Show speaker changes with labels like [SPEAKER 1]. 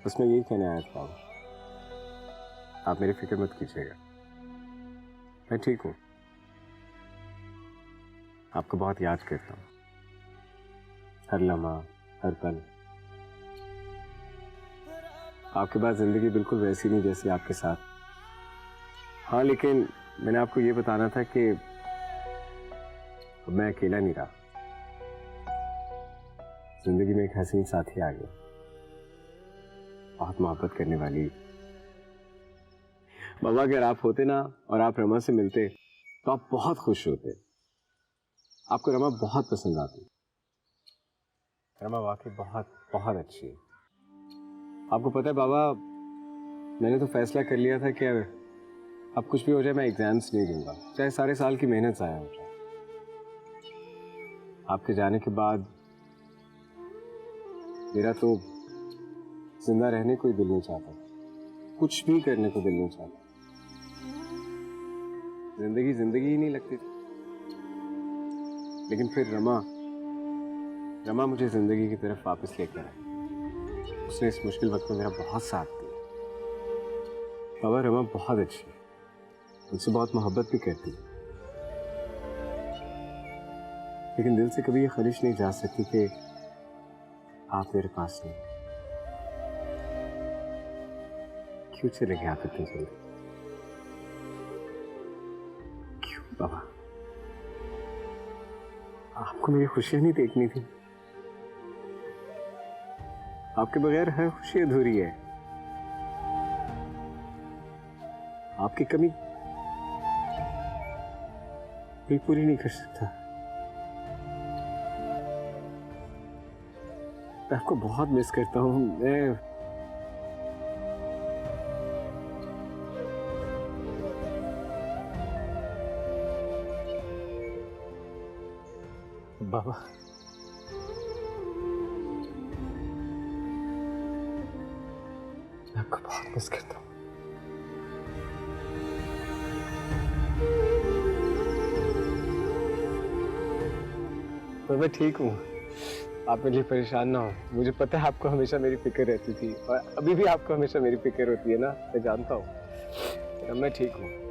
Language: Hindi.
[SPEAKER 1] उसमें यही कहने आया था बाबा, आप मेरी फिक्र मत कीजिएगा, मैं ठीक हूँ। आपको बहुत याद करता हूँ, हर लम्हा, हर पल। आपके पास जिंदगी बिल्कुल वैसी नहीं जैसी आपके साथ। हाँ, लेकिन मैंने आपको ये बताना था कि अब मैं अकेला नहीं रहा। जिंदगी में एक हसीन साथी आ गया, बहुत मोहब्बत करने वाली। बाबा, अगर आप होते ना और आप रमा से मिलते तो आप बहुत खुश होते। आपको रमा बहुत पसंद आती। रमा वाकई बहुत बहुत अच्छी है। आपको पता है बाबा, मैंने तो फैसला कर लिया था कि अब कुछ भी हो जाए मैं एग्जाम्स नहीं दूंगा, चाहे सारे साल की मेहनत जाया हो जाए। आपके जाने के बाद मेरा तो जिंदा रहने को ही दिल नहीं चाहता, कुछ भी करने को दिल नहीं चाहता। जिंदगी जिंदगी ही नहीं लगती थी। लेकिन फिर रमा मुझे जिंदगी की तरफ वापस लेकर आई। उसने इस मुश्किल वक्त में मेरा बहुत साथ दिया। बाबा, रमा बहुत अच्छी है, मुझसे बहुत मोहब्बत भी करती है, लेकिन दिल से कभी ये ख्वाहिश नहीं जा सकती कि आप मेरे पास नहीं। क्यों चले गए आप इतनी जल्दी? क्यों बाबा? आपको मेरी खुशियां नहीं देखनी थी? आपके बगैर हर खुशी अधूरी है। आपकी कमी कोई पूरी नहीं कर सकता। मैं आपको बहुत मिस करता हूँ। मैं बाबा, मैं आपको बहुत मिस करता हूँ। तो मैं ठीक हूँ, आप मेरे लिए परेशान ना हो। मुझे पता है आपको हमेशा मेरी फिक्र रहती थी और अभी भी आपको हमेशा मेरी फिक्र होती है ना, मैं जानता हूँ। मैं ठीक हूँ।